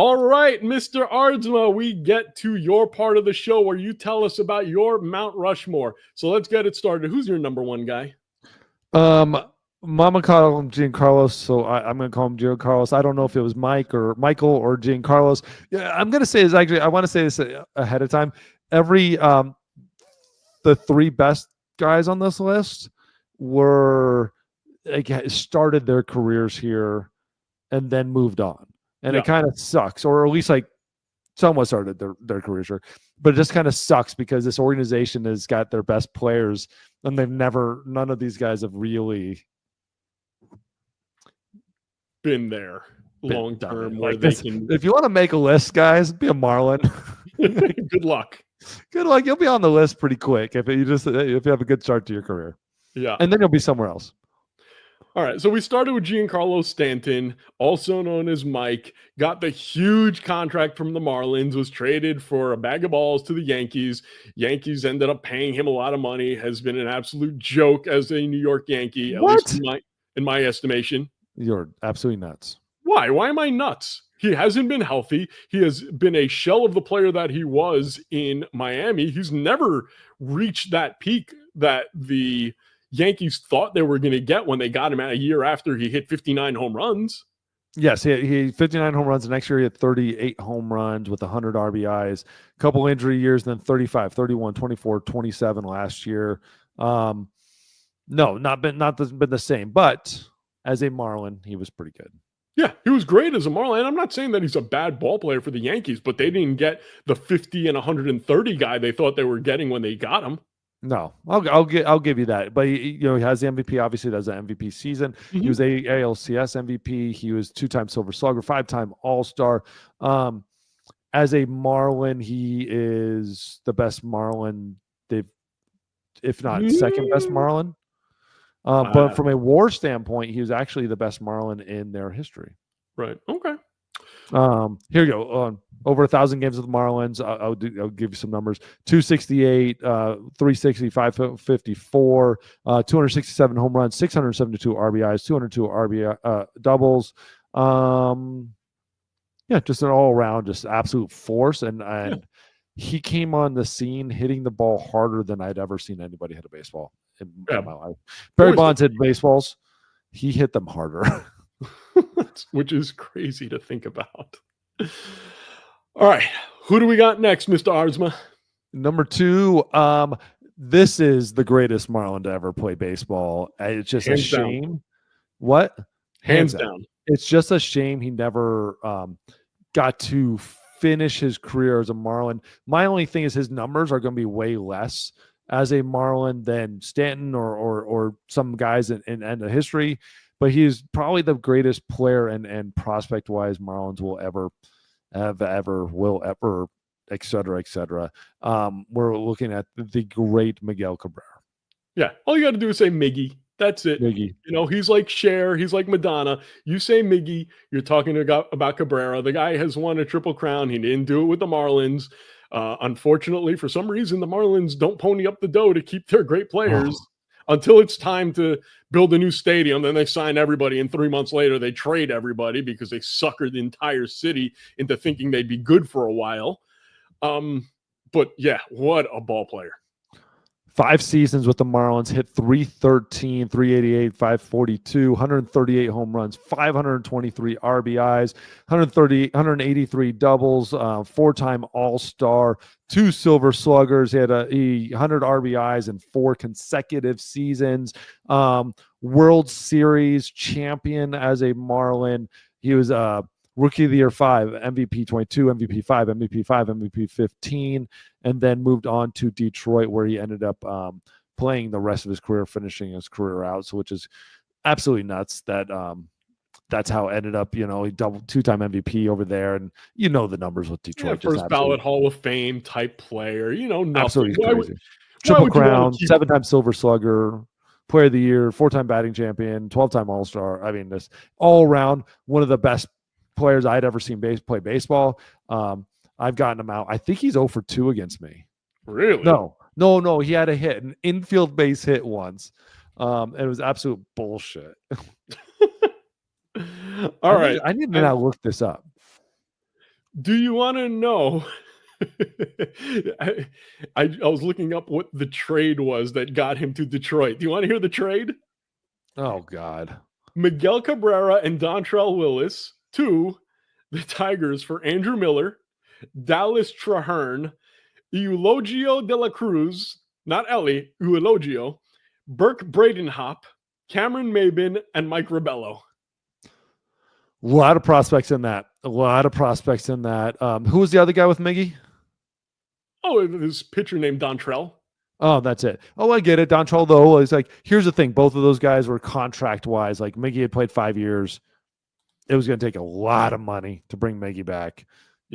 All right, Mr. Ardsma, we get to your part of the show where you tell us about your Mount Rushmore. So let's get it started. Who's your number one guy? Mama called him Giancarlo, so I'm going to call him Giancarlo. I don't know if it was Mike or Michael or Giancarlo. Yeah, I'm going to say is actually, I want to say this ahead of time. The three best guys on this list were started their careers here and then moved on. And It kind of sucks, or at least like somewhat started their careers here. But it just kind of sucks because this organization has got their best players and none of these guys have really been there long term where like this, if you want to make a list, guys, be a Marlin. Good luck. Good luck. You'll be on the list pretty quick if you have a good start to your career. Yeah. And then you'll be somewhere else. All right, so we started with Giancarlo Stanton, also known as Mike, got the huge contract from the Marlins, was traded for a bag of balls to the Yankees. Yankees ended up paying him a lot of money, has been an absolute joke as a New York Yankee, at least in my estimation. You're absolutely nuts. Why? Why am I nuts? He hasn't been healthy. He has been a shell of the player that he was in Miami. He's never reached that peak that the Yankees thought they were going to get when they got him a year after he hit 59 home runs. Yes, he 59 home runs. The next year he had 38 home runs with 100 RBIs. A couple injury years, then 35, 31, 24, 27 last year. No, not been the same. But as a Marlin, he was pretty good. Yeah, he was great as a Marlin. And I'm not saying that he's a bad ball player for the Yankees, but they didn't get the 50 and 130 guy they thought they were getting when they got him. No, I'll give you that. But he has the MVP. Obviously, that's an MVP season. Mm-hmm. He was ALCS MVP. He was 2-time Silver Slugger, 5-time All-Star. As a Marlin, he is the best Marlin if not second best Marlin. But from a WAR standpoint, he was actually the best Marlin in their history. Right. Okay. Here you go. Over 1,000 games with the Marlins. I'll give you some numbers: 268, 360, 554, 267 home runs, 672 RBIs, 202 RBI doubles. Just an all-around, just absolute force. And he came on the scene hitting the ball harder than I'd ever seen anybody hit a baseball in my life. Barry Bonds hit baseballs; he hit them harder. Which is crazy to think about. All right. Who do we got next, Mr. Ardsma? Number 2. This is the greatest Marlin to ever play baseball. It's just Hands a shame. Down. What? Hands down. It's just a shame he never got to finish his career as a Marlin. My only thing is his numbers are going to be way less as a Marlin than Stanton or some guys in the history. But he's probably the greatest player and prospect-wise Marlins will ever, et cetera, et cetera. We're looking at the great Miguel Cabrera. Yeah, all you got to do is say Miggy. That's it. Miggy. He's like Cher. He's like Madonna. You say Miggy, you're talking about Cabrera. The guy has won a Triple Crown. He didn't do it with the Marlins. Unfortunately, for some reason, the Marlins don't pony up the dough to keep their great players. Until it's time to build a new stadium, then they sign everybody, and 3 months later they trade everybody because they suckered the entire city into thinking they'd be good for a while. But yeah, what a ball player. 5 seasons with the Marlins, hit 313, 388, 542, 138 home runs, 523 RBIs, 183 doubles, 4-time All-Star, 2 Silver Sluggers. He had 100 RBIs in 4 consecutive seasons. World Series champion as a Marlin. He was Rookie of the Year 5, MVP 22, MVP 5, MVP 5, MVP 15, and then moved on to Detroit, where he ended up playing the rest of his career, finishing his career out. So, which is absolutely nuts. That's how it ended up. He double 2-time MVP over there, and the numbers with Detroit. First ballot Hall of Fame type player. Nothing. Absolutely crazy. Triple Crown, 7-time Silver Slugger, Player of the Year, 4-time batting champion, 12-time All-Star. I mean, this all around one of the best players I'd ever seen play baseball. I've gotten him out. I think he's 0 for 2 against me. Really? No. He had a hit, an infield base hit once. It was absolute bullshit. All right. I need to now look this up. Do you want to know? I was looking up what the trade was that got him to Detroit. Do you want to hear the trade? Oh God. Miguel Cabrera and Dontrelle Willis to the Tigers for Andrew Miller, Dallas Traherne, Eulogio de la Cruz, not Ellie, Eulogio, Burke Bradenhop, Cameron Maben, and Mike Rabello. A lot of prospects in that. A lot of prospects in that. Who was the other guy with Miggy? Oh, this pitcher named Dontrelle. Oh, that's it. Oh, I get it. Dontrelle, though, is like, here's the thing. Both of those guys were contract-wise. Like, Miggy had played 5 years. It was going to take a lot of money to bring Miggy back.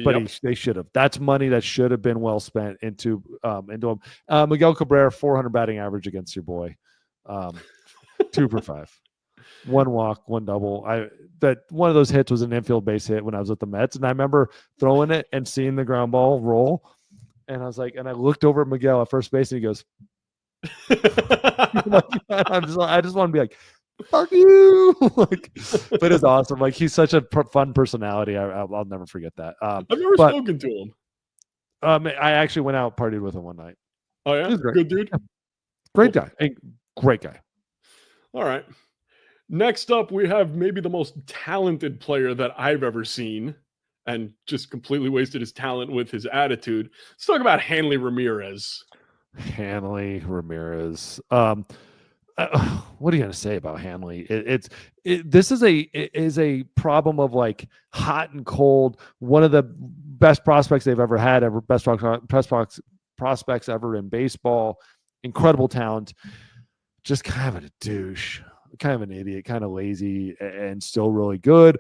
But they should have. That's money that should have been well spent into him. Miguel Cabrera, 400 batting average against your boy. 2 for 5. 1 walk, 1 double. That one of those hits was an infield base hit when I was with the Mets, and I remember throwing it and seeing the ground ball roll, and I was like, and I looked over at Miguel at first base, and he goes, I just want to be like, fuck you, like, but it's awesome. Like, he's such a fun personality. I'll never forget that. I've never spoken to him. I actually went out partied with him one night. Oh yeah, good dude. Great guy. Great guy. All right. Next up, we have maybe the most talented player that I've ever seen, and just completely wasted his talent with his attitude. Let's talk about Hanley Ramirez. Hanley Ramirez. What are you going to say about Hanley? This is a problem of like hot and cold. One of the best prospects they've ever had, best prospects ever in baseball. Incredible talent. Just kind of a douche. Kind of an idiot, kind of lazy, and still really good.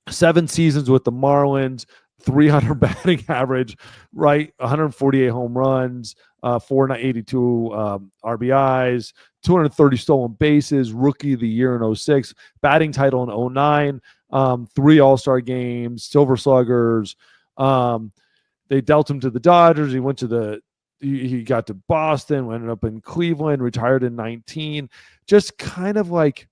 7 seasons with the Marlins, 300 batting average, right? 148 home runs, 482 RBIs, 230 stolen bases, rookie of the year in 06, batting title in 09, 3 All-Star games, Silver Sluggers. They dealt him to the Dodgers. He got to Boston, ended up in Cleveland, retired in 19. Just kind of like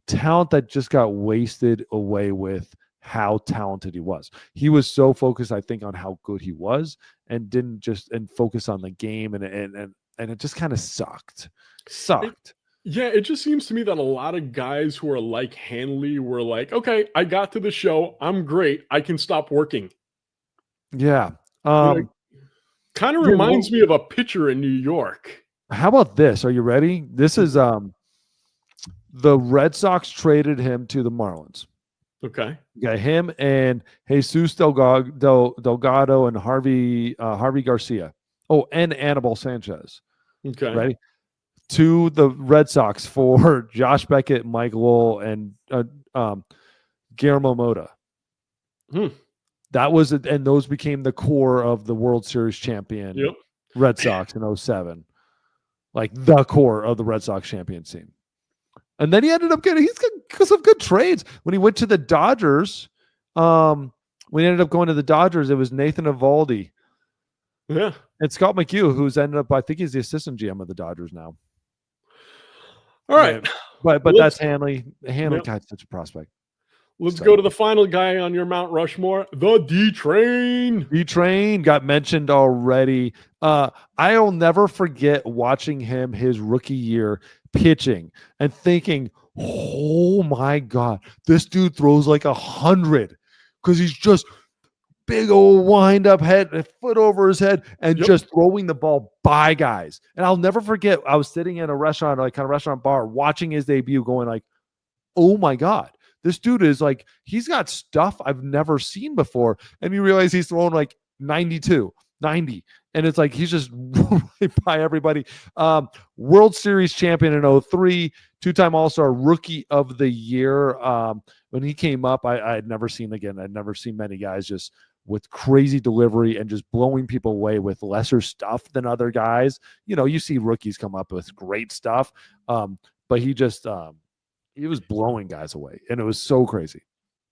talent that just got wasted away with how talented he was. He was so focused, I think, on how good he was, and didn't just focus on the game, and it just kind of sucked. Yeah, it just seems to me that a lot of guys who are like Hanley were like, okay, I got to the show, I'm great, I can stop working. Yeah. Kind of reminds me of a pitcher in New York. How about this? Are you ready? This is the Red Sox traded him to the Marlins. Okay. You got him and Jesus Delgado and Harvey Garcia. Oh, and Anibal Sanchez. Okay. Ready? To the Red Sox for Josh Beckett, Mike Lowell, and Guillermo Mota. That was it, and those became the core of the World Series champion Red Sox in 07. Like the core of the Red Sox champion team. And then he ended up getting some good trades. When he went to the Dodgers, when he ended up going to the Dodgers, it was Nathan Eovaldi. Yeah. And Scott McHugh, who's ended up, I think he's the assistant GM of the Dodgers now. All right. But that's Hanley. Hanley, God, such a prospect. Let's go to the final guy on your Mount Rushmore, the D-Train. D-Train got mentioned already. I'll never forget watching him his rookie year pitching and thinking, oh my God, this dude throws like 100 because he's just big old wind up head, a foot over his head, and just throwing the ball by guys. And I'll never forget, I was sitting in a restaurant, like kind of restaurant bar, watching his debut going like, oh my God. This dude is like, he's got stuff I've never seen before. And you realize he's throwing like 92, 90. And it's like, he's just right by everybody. World Series champion in 03, 2-time All-Star rookie of the year. When he came up, I had never seen many guys just with crazy delivery and just blowing people away with lesser stuff than other guys. You know, you see rookies come up with great stuff. But he just, he was blowing guys away, and it was so crazy.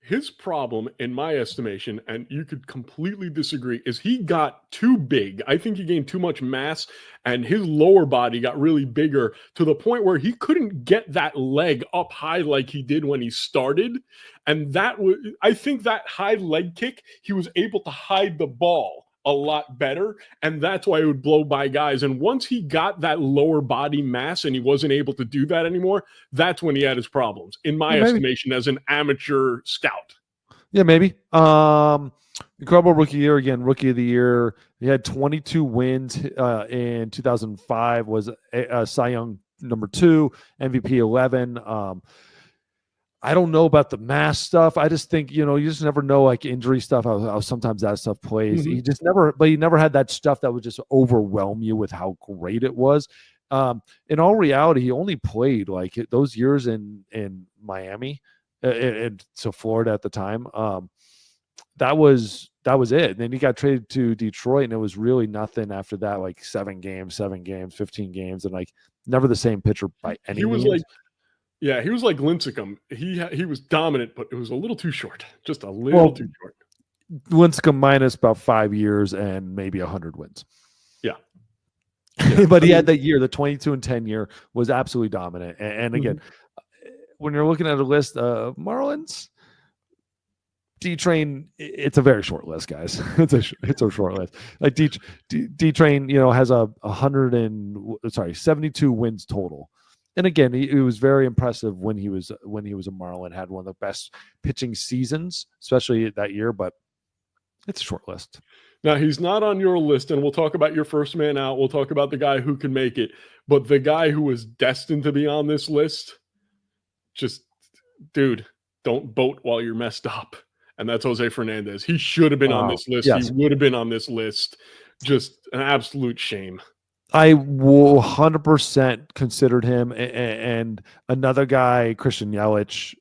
His problem, in my estimation, and you could completely disagree, is he got too big. I think he gained too much mass, and his lower body got really bigger to the point where he couldn't get that leg up high like he did when he started. And I think that high leg kick, he was able to hide the ball a lot better, and that's why it would blow by guys. And once he got that lower body mass and he wasn't able to do that anymore, that's when he had his problems, in my estimation, as an amateur scout. Yeah, maybe. Incredible rookie year, again, rookie of the year. He had 22 wins in 2005, was a Cy Young number 2, MVP 11. I don't know about the mass stuff. I just think, you just never know, like injury stuff, how sometimes that stuff plays. Mm-hmm. He never had that stuff that would just overwhelm you with how great it was. In all reality, he only played like those years in Miami, so Florida at the time. That was it. And then he got traded to Detroit, and it was really nothing after that, like 7 games, 15 games, and like never the same pitcher by any means. He was like Lincecum. He was dominant, but it was a little too short. Just a little too short. Lincecum minus about 5 years and maybe 100 wins. Yeah. But he had that year, the 22-10 year, was absolutely dominant. And again, when you're looking at a list of Marlins, D-Train, it's a very short list, guys. It's a short list. Like D-Train, has 72 wins total. And again, he was very impressive when he was a Marlin, had one of the best pitching seasons, especially that year, but it's a short list. Now, he's not on your list, and we'll talk about your first man out. We'll talk about the guy who can make it. But the guy who was destined to be on this list, just, dude, don't boat while you're messed up. And that's Jose Fernandez. He should have been on this list. Yes. He would have been on this list. Just an absolute shame. I 100% considered him, and another guy, Christian Yelich,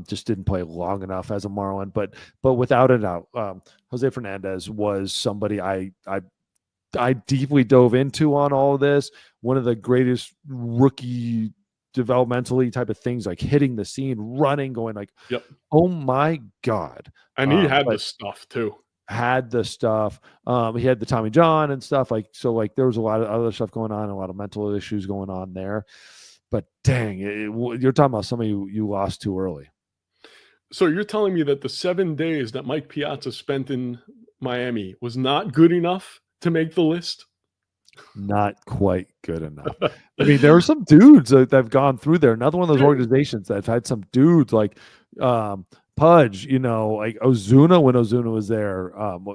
just didn't play long enough as a Marlin. But without a doubt, Jose Fernandez was somebody I deeply dove into on all of this. One of the greatest rookie developmentally type of things, like hitting the scene, running, going like, oh my God. And he had the stuff too. Had the stuff. He had the Tommy John and stuff, there was a lot of other stuff going on, a lot of mental issues going on there. But dang, you're talking about somebody you lost too early. So you're telling me that the 7 days that Mike Piazza spent in Miami was not good enough to make the list? Not quite good enough. I mean, there were some dudes that have gone through there. Another one of those organizations that have had some dudes like Pudge, like Ozuna, when Ozuna was there,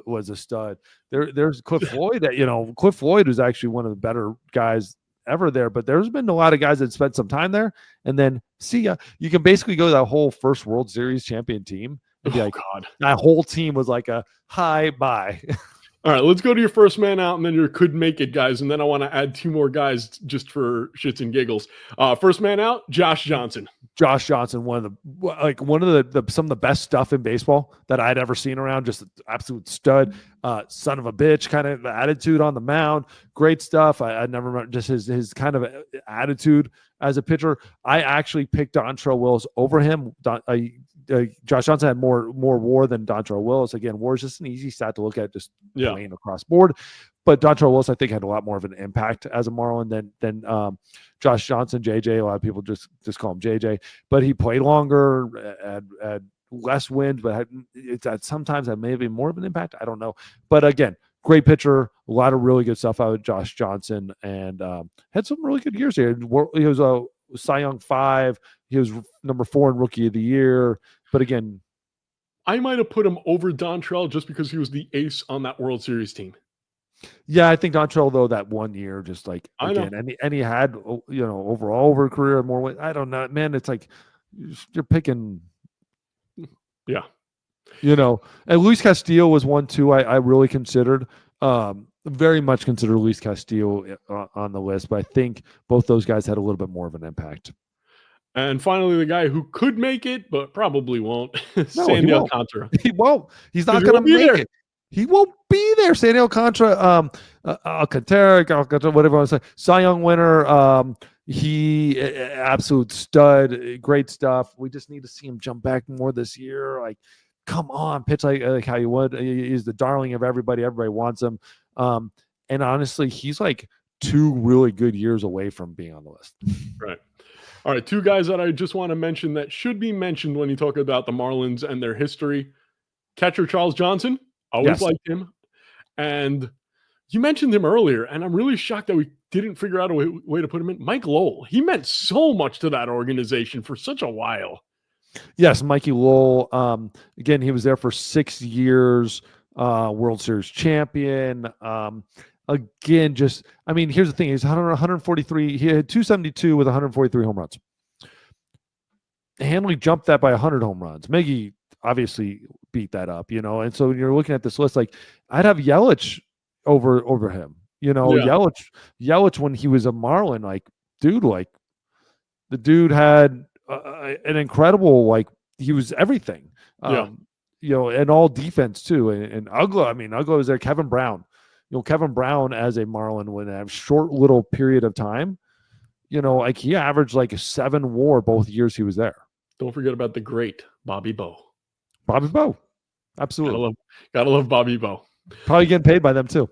was a stud. There's Cliff Floyd that, Cliff Floyd was actually one of the better guys ever there, but there's been a lot of guys that spent some time there and then see ya. You can basically go to that whole first World Series champion team and be God, that whole team was like a hi, bye. All right, let's go to your first man out and then your could make it guys. And then I want to add 2 more guys just for shits and giggles. First man out, Josh Johnson. Josh Johnson, one of the some of the best stuff in baseball that I'd ever seen around. Just an absolute stud, son of a bitch kind of attitude on the mound. Great stuff. I never remember just his kind of attitude as a pitcher. I actually picked Dontrelle Willis over him. Josh Johnson had more WAR than Dontrelle Willis. Again, WAR is just an easy stat to look at, just playing across board. But Dontrelle Willis, I think, had a lot more of an impact as a Marlin than Josh Johnson, JJ. A lot of people just call him JJ. But he played longer, had less wins, but sometimes had maybe more of an impact. I don't know. But again, great pitcher, a lot of really good stuff out of Josh Johnson, and had some really good years here. He was a Cy Young 5. He was number 4 in Rookie of the Year. But again, I might have put him over Dontrelle just because he was the ace on that World Series team. Yeah, I think Dontrelle, though, that 1 year, just like, again, and he had, overall over a career more. I don't know, man. It's like you're picking. Yeah. And Luis Castillo was one, too, I really considered. Very much consider Luis Castillo on the list, but I think both those guys had a little bit more of an impact. And finally, the guy who could make it, but probably won't, Sandy Alcantara. He won't. He's not going to make it. He won't be there. Sandy Alcantara, Alcantara, whatever I want to say. Cy Young winner, Absolute stud, great stuff. We just need to see him jump back more this year. Like, come on, pitch like how you would. He's the darling of everybody. Everybody wants him. And honestly, he's like 2 really good years away from being on the list. Right. All right. 2 guys that I just want to mention that should be mentioned when you talk about the Marlins and their history. Catcher Charles Johnson. Always liked him. And you mentioned him earlier, and I'm really shocked that we didn't figure out a way to put him in. Mike Lowell. He meant so much to that organization for such a while. Yes, Mikey Lowell. Again, he was there for 6 years, World Series champion. Again, here's the thing. He's 143. He had 272 with 143 home runs. Hanley jumped that by 100 home runs. Miggy obviously beat that up, and so when you're looking at this list, like, I'd have Yelich over him. Yelich when he was a Marlin, like, dude, like, the dude had an incredible, like, he was everything. And all defense too. And Ugla was there. Kevin Brown. Kevin Brown as a Marlin when a short little period of time, like, he averaged like a 7 WAR both years he was there. Don't forget about the great Bobby Bo. Bobby Bo. Absolutely. Gotta love Bobby Bo. Probably getting paid by them too.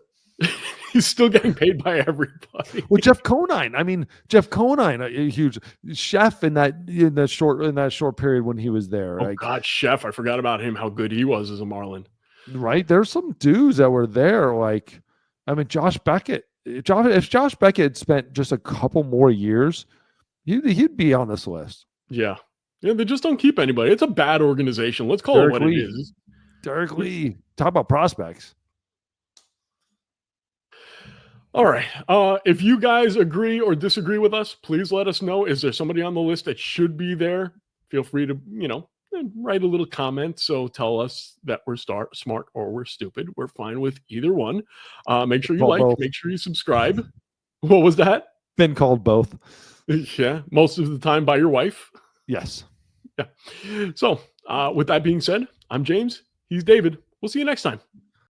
He's still getting paid by everybody. Well, Jeff Conine. Jeff Conine, a huge chef in that short period when he was there. Oh, God, Chef. I forgot about him, how good he was as a Marlin. Right? There's some dudes that were there. Like, Josh Beckett. If Josh Beckett had spent just a couple more years, he'd be on this list. Yeah. Yeah, they just don't keep anybody. It's a bad organization. Let's call it what it is. Derek Lee. Talk about prospects. All right. If you guys agree or disagree with us, please let us know. Is there somebody on the list that should be there? Feel free to, write a little comment. So tell us that we're smart or we're stupid. We're fine with either one. Make sure you both. Make sure you subscribe. What was that? Been called both. Yeah. Most of the time by your wife. Yes. Yeah. So with that being said, I'm James. He's David. We'll see you next time.